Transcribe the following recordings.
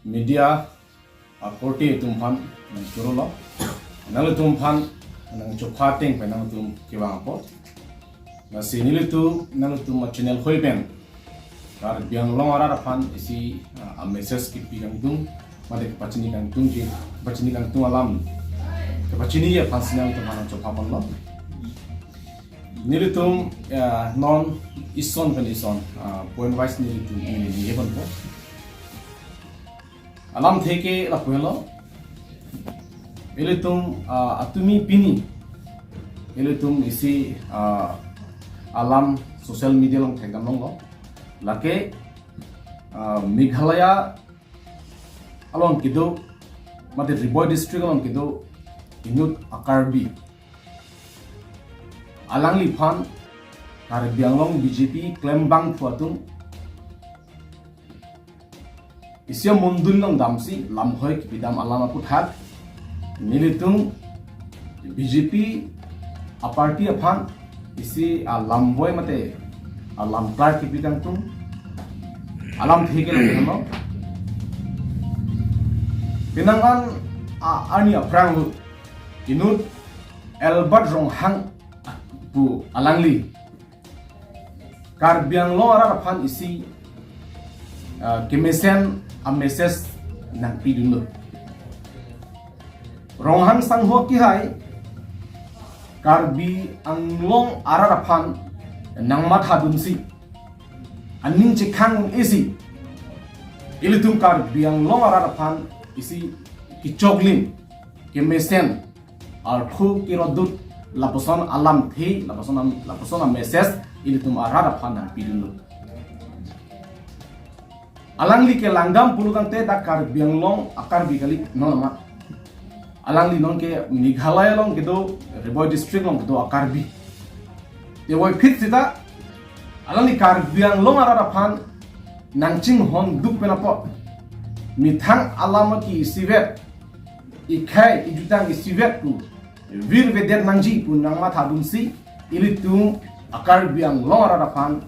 media korte tumpan nang churulo nang tumpan nang chopating pe nang tum kiwang po na sinili tu nang tum channel hoiben kar biang long ara fan isi a message ki pigang tum made pachini kang tum ji pachini kang tum alam ke pachini ya fansinal tum nang chopapan lo nilitum non ison pen ison point wise nilitum ini heaven po alam theke la puelo nilitum atumi pini nilitum isi alam social media long thekam long lake Meghalaya along kido mate Riboy district along kido inut akarbi alang lipan kar bianglong BJP claim bang fuatung isya mundul long damsi lamhoi kipidam alama aphuthak nilitung BJP a party aphan isi lamboy mate alam klar kipidam tung alam theke lo pinangan ani aprang inut Alberth Ronghang bu alangli kar biang lo ara fan isi kemesen a message nang pidun Ronghang sang ho ki hai kar bi anglong ara fan nang matha dunsi aning chikhang isi ilitum kar biang lo ara fan isi kichoglin kemesen ar khu kirodut laposon alam thi laposon message ini tum arada phana pidulu alangli ke langdam pulukang te dakar bianglong akar bikali nonama alangli non ke Meghalaya long kedo Riboy district long kedo akar bi te woi fit sita alangli kar bianglong arada phan nangching hon duk penapo mithang alama ki sivet ikhai ijutang sivet ku vir vedet nangji pun nang matha dunsi ilitum akar biang long ara fan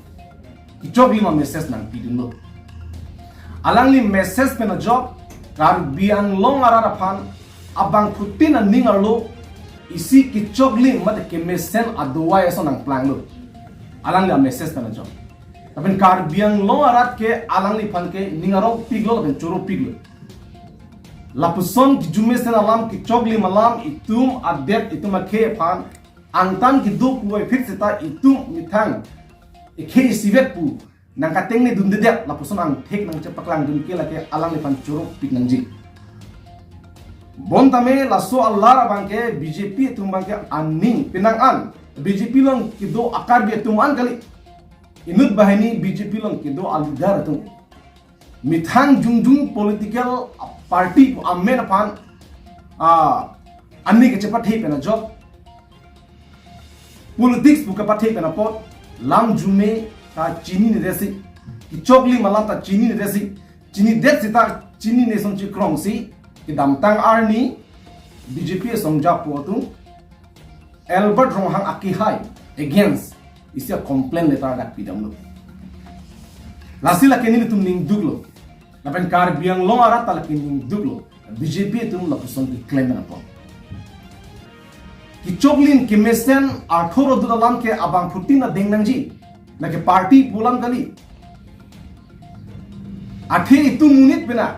kichogli ma message nang pidunlo alangli message pena job kar biang long ara fan abang putin an ningarlo isi kichogli mat ke message adwa eso nang planglo alangli message pena job tapi kar biang long ara ke alangli fan ke ningaro piglo ben choro piglo lapuson ki jumesen alam ki chogli malam itum adet itum akhe phan angtan ki duk loi fit seta itum mithang ikhe sivet pu nang kateng ne dunde det lapuson ang thek nang chepaklang dun ke lake alang le pan churuk pik nang ji bon tame laso allah ra bangke BJP tum bangke aning pinang an BJP long ki do akar bi tum an kali inut bahani BJP long ki do algar tum mithang jungjung political party amen upon anni ke cepat hei pena job politics buka pathei pena pot lam jume ta chini ne desi ki chokli malam ta chini ne desi chini det sita chini ne som chi krong si ki dam tang arni BJP songja potu Alberth Ronghang aki hai against isia complaint letter dak pidam lo lasila kenili tum ning duglo lapen kar biang long ara talakin duglo BJP tum la puson ki claim na po ki choglin ki mesen athoro dudalam ke abang putina dengnangji na ke party pulam kali athe itu munit bena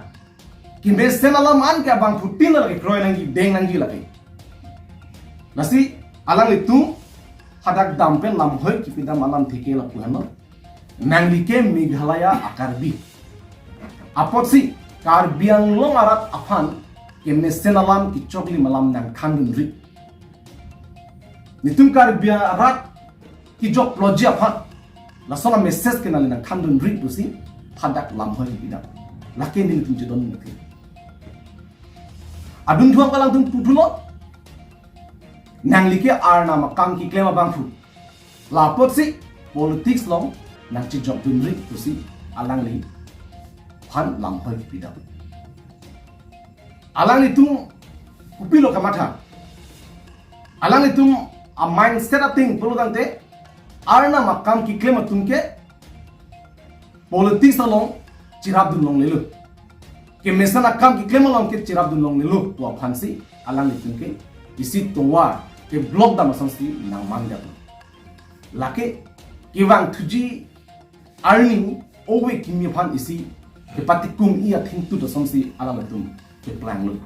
ki mesen alam an ke abang putina ke kroy nangji dengnangji laki nasi alang itu hadak dampen lam hoy ki pidam alam theke la puhano nangli ke Meghalaya akarbi apotsi kar biang long arat aphan kemne senalam ki chokli malam nang khandun ri nitum kar biang arat ki jok ploji aphan lasona message ke nang khandun ri tusi hadak lam hoi bidam lake ni tum jidon nthi adun thuang kalang tum putulo nang like arna makam ki klema bangfu la potsi politics long nang chi jok dun ri tusi alang li han lam hoi pidam alang itu kupilo kamatha alang itu a mindset a thing pulu tante arna makam ki claim tumke politics along chirab dun long lelu ke mesana kam ki claim long ke chirab dun long nilu wa phansi alang ni tunke isi tongwa ke blog da masansi nang mangda lake kiwang thuji earning owe kimi phan isi ke patikum ia thingtu to samsi alang tum ke plan lu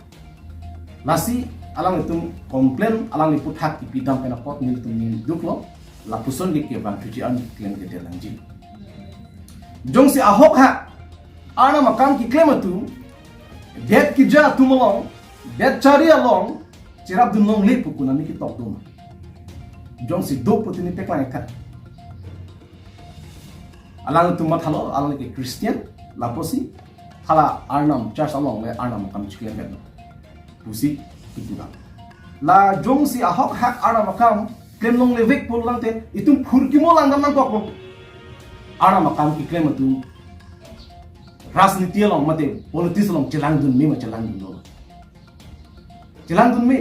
lasi alang tum complain alang ni puthak ki pidam pena pot nil tum ni duklo la puson ke bang thuji earning claim ke delangji jong si ahok ha ana makam ki claim tu det ki ja tumolong det chari along chirap dun long le pukuna ni ki tok dum jong si do putini teklang khat alang tu mathalo alang ke Christian laposi hala arnam church along le arnam kam chikle ben pusi tuda la jong si ahok hak arnam kam claim long le vek pol lang te itum phurkimo lang nam ko arnam kam ki claim tu राजनीति long mate politics long chelang dun me ma chelang dun lo chelang dun me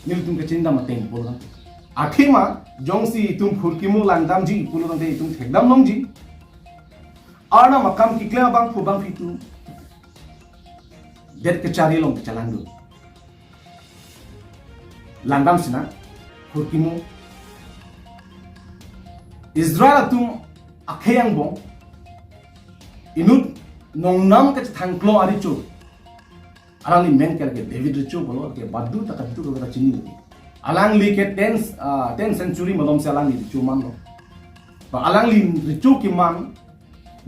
nil tum ke chinda mateng bola akhima jongsi tum phurkimu langdam ji pulung de tum thekdam long ji arna makam ki kla bang phu bang fitu det ke chari long chelang dun langdam sina phurkimu Israel tum akhayang bong inut nongnam ke thangklo ari chu alang ni men ke David chu bolo ke badu ta tu ko ta chini ni alang li ke 10th century malom se alang ni chu man lo pa alang li chu ki man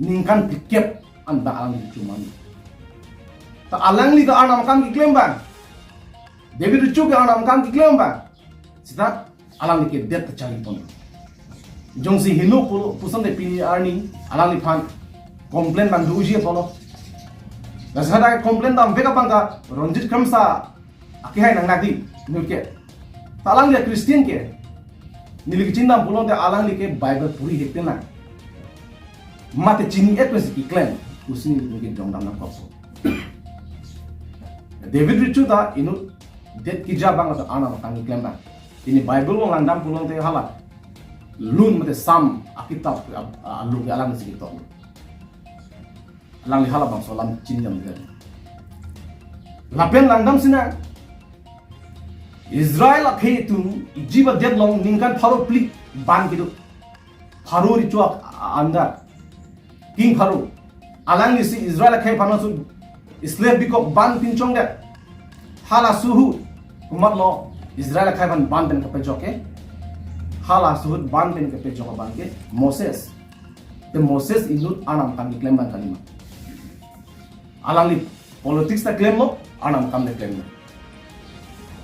ningkan pikep an ba alang ni chu man ta alang li ta anam kam ki claim ba David chu ke anam kam ki claim ba sita alang li ke det ta chali pon jongsi hilo pusan de pi arni alang li phan complain bang duji polo dasada complain dam veka banga ronjit khamsa aki hai nang nadi nuke talang le Christian ke nilik chinda pulo de alang like Bible puri hekte na mate chini etwes ki claim usini nuke jongdam na kopso David Richu da inu det ki jabang ta ana makang claim ba ini Bible wong landam pulo de hala lun mate sam akitab alu ke alang sikit to lang li hala bang solam chinjam de lapen langdam sina Israel akhe tu jiba deadlong ningkan pharo pli ban kidu pharo ri chuak anda king pharo alang li si Israel akhe phana su slave bikok ban pinchong de hala suhu umat lo Israel akhe ban ben ka pejoke hala suhu ban ben ka pejoka ban ke Moses the Moses inut anam kan claim ban kalima alang li politics ta claim lo anam kam de claim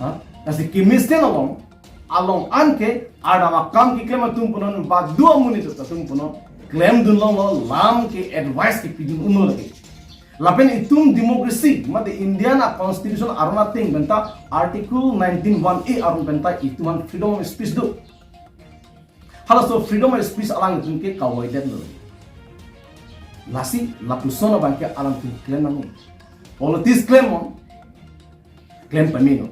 ha kasi kimisten along anke adama kam ki claim tum punon ba du amuni to tum punon claim dun lo lam ke advice ki pidun unol ke lapen itum democracy mate Indian constitution aruna thing benta article 19(1)(a) arun benta ituman freedom of speech do hala so freedom of speech alang tun ke kawai det lo lasi lapusona banke alam tu claim nami politics claim on claim pamino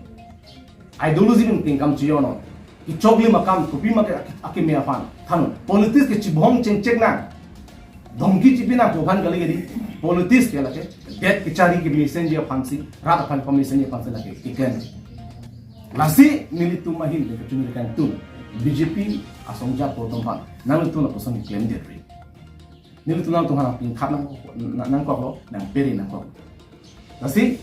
ideology min tingkam chiono ki chogli makam kupi mak akime afan thanu politics ke chibhong chengchek na dhomki chipina boghan gali gari politics ke lake det ki chari ki messenger fansi rat fan commission ye fansi lake ki claim lasi nilitu mahin de chuni kan tu BJP asongja potom fan nang tu la poson claim de ri nilitu nang tu hana pin khat nang ko lo nang peri nang ko lasi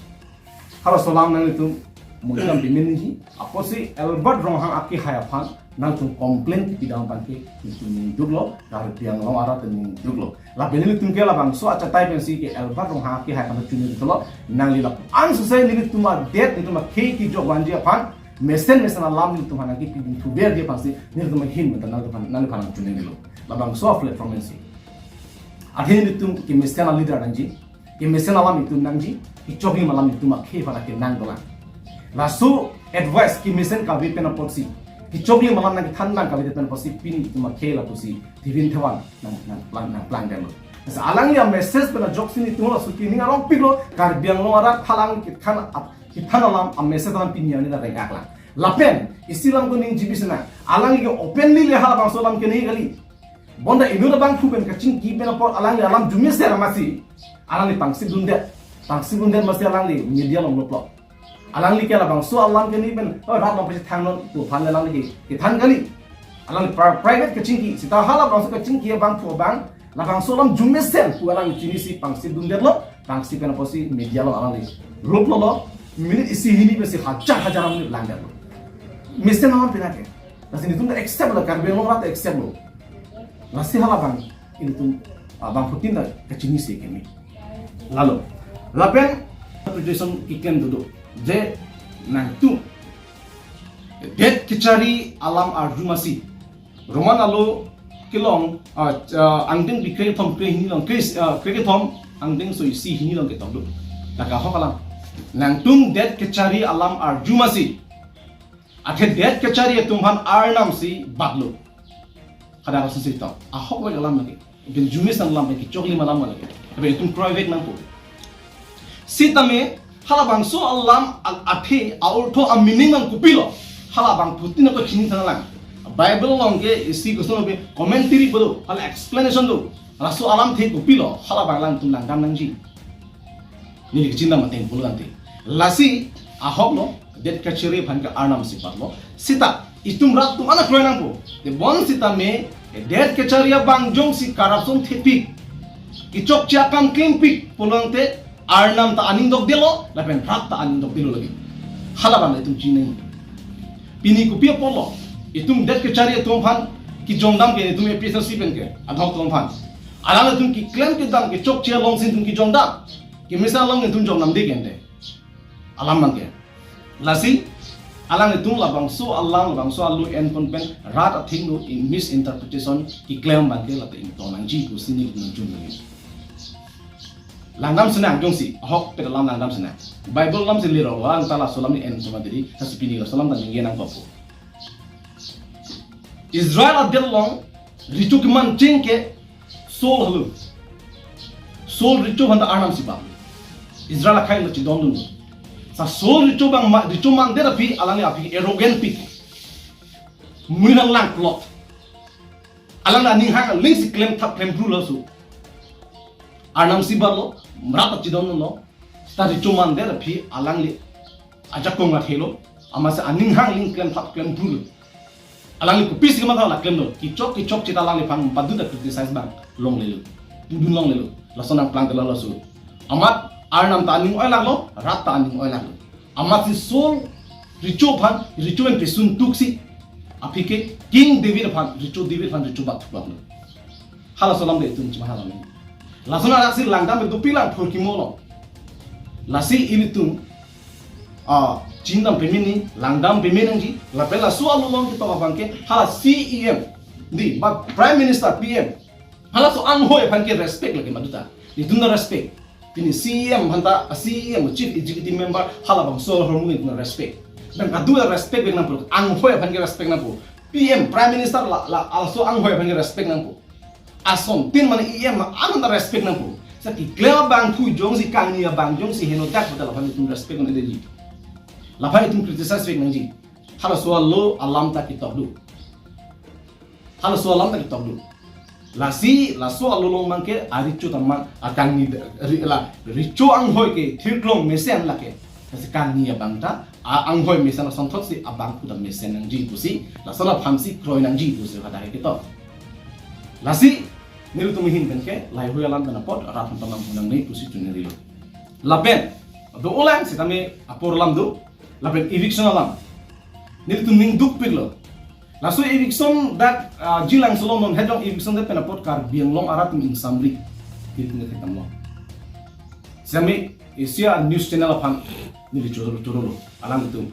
halo solam nang itu mungkin bimin ni apa sih Alberth Ronghang aki haya fan nang tu komplain di dalam bangke itu duglo dari piang long ara ten duglo la benili tungke la bang so acha tai pensi ke Alberth Ronghang aki haya kan chuni duglo nang lila an susai ni tu ma det ni tu ma ke ki jo banji fan mesen alam ni tu hana ki pin tu ber dia pasti ni tu ma hin mata nang fan chuni dilo la bang so platform ni ahin ni tu ki mesen leader nangji ki mesen alam itu nangji ki chokli malam itu ma ke pada ke nang dola lasu advice ki mesen ka vi pena potsi ki chokli malam na ki thandan ka vi pena potsi pin tu ma khela pusi divin thewan nang plan demo sa alang ya message pena joksin ni tu la su ki ninga rong piglo kar biang lo ara thalang ki thanalam a message tan pin yani da rengak la lapen isilam ko ning jibisna alang ki openly le hala bang solam ke ni gali bonda idu da bang thuben ka ching ki pena pot alang ya alam jumis se ramasi alang ni pangsi dunde bangsi bundet mesti alang li media long lop alang li kela bang so alang ke ni ben rat long pesi thang non tu phan le lang li ki than kali alang private ke chingki sita hala bang so ke chingki bang pho bang la bang so lam jumme sen tu alang chini si bangsi bundet lo bangsi pen posi media lo alang li lop lo minute isi hini besi hajar minute lang lo misten naman pinake nasi ni tum accept lo karbe lo rat accept lo nasi hala bang ini tum bang putin da ke chini si ke mi lalu lapen application ikan duduk je nang tu det kicari alam arjumasi roman alo kilong angding bikre thom kre hini long kre thom angding so isi hini long ke tawdu taka hokalam nang tum det kicari alam arjumasi athe det kicari tumhan arnam si badlo kada rasu si taw ahok wa alam lagi ben jumis alam ke chokli malam lagi abe tum private nang po sitame halabang so alam athe aurtho a meaning ang kupilo halabang putin ko chini thalang bible longge isi ko sono be commentary bodo hala explanation do rasu alam the kupilo halabang lang tum lang dam nang ji ni li chinda mateng pulante lasi ahok lo det kachire phan ka arnam si patlo sita itum rat tum ana kroinang po de bon sita me det kacharia bang jong si corruption thepik ichok cha kam klimpik pulante arnam ta aning dok delo lapen rat ta aning dok delo lagi halaban itum chinai pini ku pia polo itum det kachari itum phan ki jongdam ke itum APHLC pen ke adhok tom phan alala tum ki claim ke dam ke chok chia long sin tum ki jongdam ki misal long itum jongnam de kende alam man ke lasi alang itum labang so alu en pon pen rat a thing no in misinterpretation ki claim ban ke la te in tonang ji ku sini ku jung lagi langgam senang jongsi hok pe dalam langgam senang bible lam sin liro wa antala solam ni en soma diri hasipini solam dan ngenang papu Israel adel long ritu kiman jengke sol halu sol ritu handa arnam sipa Israel khain lo chidon dun sa sol ritu bang ritu man dera pi alang api arrogant pi muinan lang plot alang ani hang links claim thap claim rule so arnam siba lo merata chidon lo stari cuman der phi alang li ajak ko ngat helo amasa aning hang ling claim thap claim bru alang li kupis kama thala claim lo ki chok chita alang li phang badu da criticize bang long le lo dun long le lo lasona plant la so amat arnam ta aning oilang lo rat ta aning oilang lo amat si sol richo phan richo en pesun tuksi apike king david phan richo bat thuk lo hala solam de tum chima hala lasona raksi langdam be dupilang phorkimolo lasi ilitum cindam pemini langdam peminangji lapela sualu long kita bangke hala CEM di ba prime minister PM hala so anhoy bangke respect lagi maduta ditunda respect ini CEM hanta CEM chief executive member hala bang so hormung itu respect dan kadua respect dengan pro anhoy bangke respect nampu PM prime minister la also anhoy bangke respect nampu asom tin mana EM anu respect nampu saki klema bang thu jong si kangnia bang jong si heno tak betal lapan itu respect on edeli lapan itu criticize fake nangji hala soal lo alam tak kitab lu hala soal alam tak kitab lu lasi la soal lo mangke arichu tamang akan ni la richo ang hoy ke thirklong mesen lake kasi kangnia bang ta ang hoy mesen na santhot si abang ku da mesen nangji pusi la sala phamsi kroi nangji pusi kada he kitab lasi nilu tumihin benke lai hui alam kana pot rat tamam hunang nei pusi tuneri lo laben do ulang sitame apor lam do laben eviction alam nilu tuming duk piglo laso eviction that jilang solomon hedong eviction de pena pot kar biang long arat min samri nilu ne ketam lo sami Asia news channel aphan nilu choro alam tum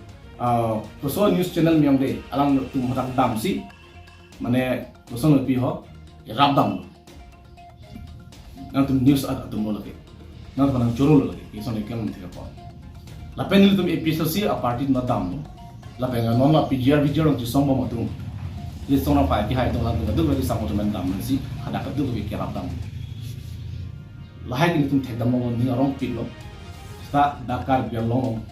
so news channel miam de alam tum rak dam si mane koson pi ho rabdam nanti news ada tu mula ke, nanti mana jorol lagi, kisah ni kan tidak apa. Lapen ini tu APHLC a party nadam, lapen ngan non PGR orang tu sombong tu, dia sona pai kihai tu lang tu lagi sama tu mendam nasi, ada kat tu lebih kira rabdam. Lahai ini tu tidak mau ni orang pilo, sta Dakar biar long,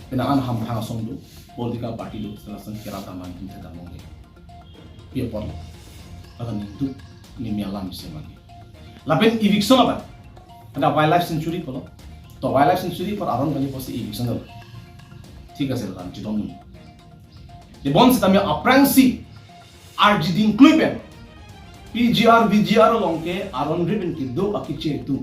penangan ham hang song tu, political party tu setelah sen kira rabdam tu tidak mau ni, biar pon, akan itu ni mialam semua. Lapen eviction apa? Ada wildlife sanctuary polo. to wildlife sanctuary for aron kali posi eviction lo ঠিক আছে lan chidong de bon se tamya aprangsi RGD include PGR VGR longke aron ribbon ki do akiche tu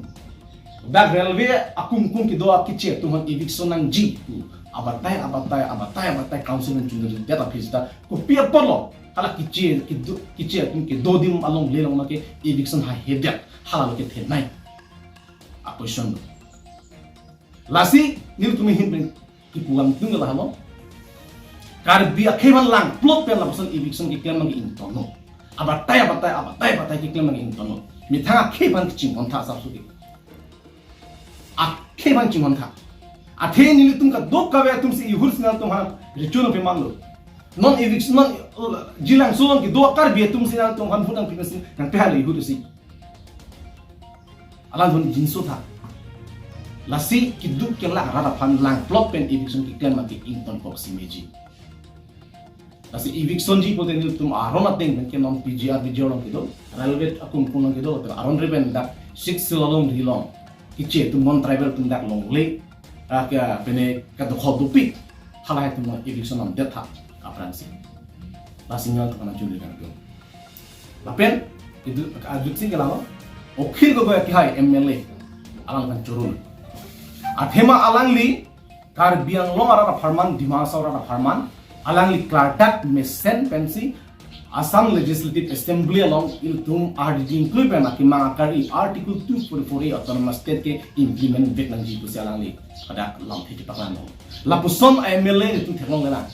back railway akum kum ki do akiche tu man eviction nang G tu abatai council ng chundul data pista ko pia polo hala kiche ki do dim along le long ke eviction ha hedia hala ke the nai a question lasi nil tumi hin ki pulang tung la halo kar bi akheban lang plot pe la person eviction ki claim ngi intono abatai ki claim ngi intono mi thanga kheban ki ching on tha sa su ki a kheban ching on tha athe ni tum ka dok ka ve tum si ihurs na tum ha richuno pe man lo non eviction non jilang solon ki do kar bi tum si na tum han futang pikas nang pe hali ihur si alan thon jinso tha lasi ki duk ke la rara phan lang plot pen eviction ki claim ki inton box meji lasi eviction ji poten ni tum aroma teng ke non PGR video ki do railway akum kun ki do aron reven da 6 silong rilong ki che tum non tribal tum dak long le kaya bene kado khodu pik halai tum eviction am detha apransi lasingal to kana juli kan ko lapen itu ajutsi kelama okhil go ki hai MLA alang kan churun athema alangli kar biang long ara farman dimasa ara farman alangli klardak mesen pensi Assam Legislative Assembly along iltum RDG include pen akimang akari Article 244 Autonomous State ke implement vet nang ji pusi alangli ada lam thiti paklan la puson MLA itu thelong na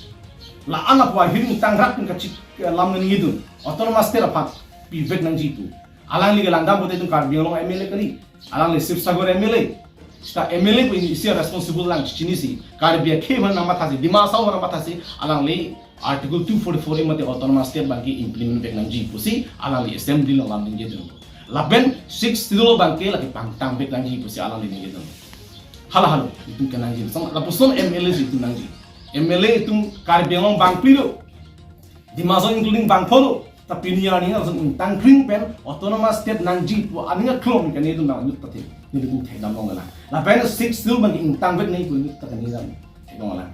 la anak wa hiring tangrat ka chik lam ngi dun Autonomous State aphat pi vet nang ji tu alangli ke langdam bote tu kar biang long MLA kali alangli Sibsagar MLA sta MLA ko isi responsible lang chinisi kar bia kheman nama thasi dimasa nama thasi alangli Article 244 mate autonomous state banki implement vet nang ji pusi alangli assembly long lam ngi dun laben 6 tilo banki lagi pangtang vet nang ji pusi alangli ngi dun halo itu kenang ji sang la puson MLA itu nang ji MLA itu kar biang long bang pilo dimasa including bang polo tapi ni ani ngang tang kring pen autonomous state nang ji pu aninga klom kan itu nang nut pati ni tu thai dam long la la pen 6 sil bang tang bet nei pu nut ta ni dam thong la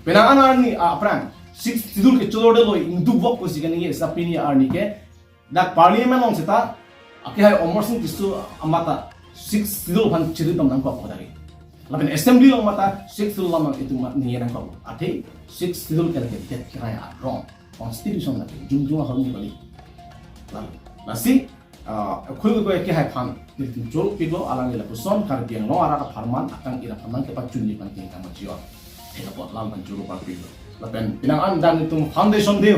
penang ana ni aprang 6 sil ke chode lo indu bok ko sigan ni sa pini arni ke dak parliament long seta aki hai omorsin kisu amata 6 sil ban chiri dam nang ko dari la pen assembly long mata 6 sil lam itu ni nang ko ate 6 sil ke ke kira ya wrong constitution na jungjung ha ni bali la si khul ko ke hai phan ni jol pilo alang la puson kar biang lo ara farman akan ira farman ke pachun ni pan ke kam jiwa thela pot lam ban juru pa pilo la pen pinang an dan itu foundation de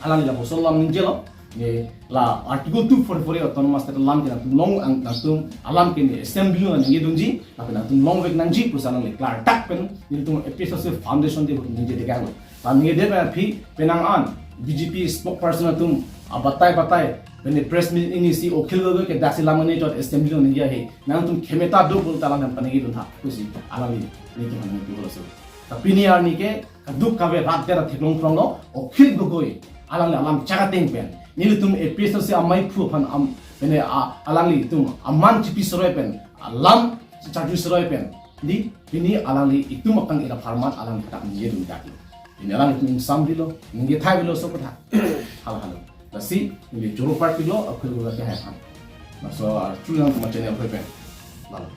alang la puson lam ni jelo ni la article 244 autonomous state lam ke tum long ang tum alam ke ni assembly ni dunji la pen tum long vek nang ji pusan le klar tak pen ni tum APHLC foundation de ni je de ga Tani de pi penang an BJP spokesperson tum batai pene press meet ini si okhil go ke dasi lamane dot assembly on india he nang tum khemeta do bol talang nam panegi dun tha kusi alali ni to han tu boloso tapi ni ar ni ke duk ka ve rat tera thiklong prong okhil go goi alam chaga teng pen ni tum APHLC amai phu phan am pene alali tum amman chipi soroi pen alam chaju soroi pen di pini alali itu makang ira farman alam tak ni dun daki ini orang itu sambil lo, ini thai bilo so kata, halo, nasi ini juru part bilo, aku juga kehairan, so cuci yang macam ni apa pun, lalu.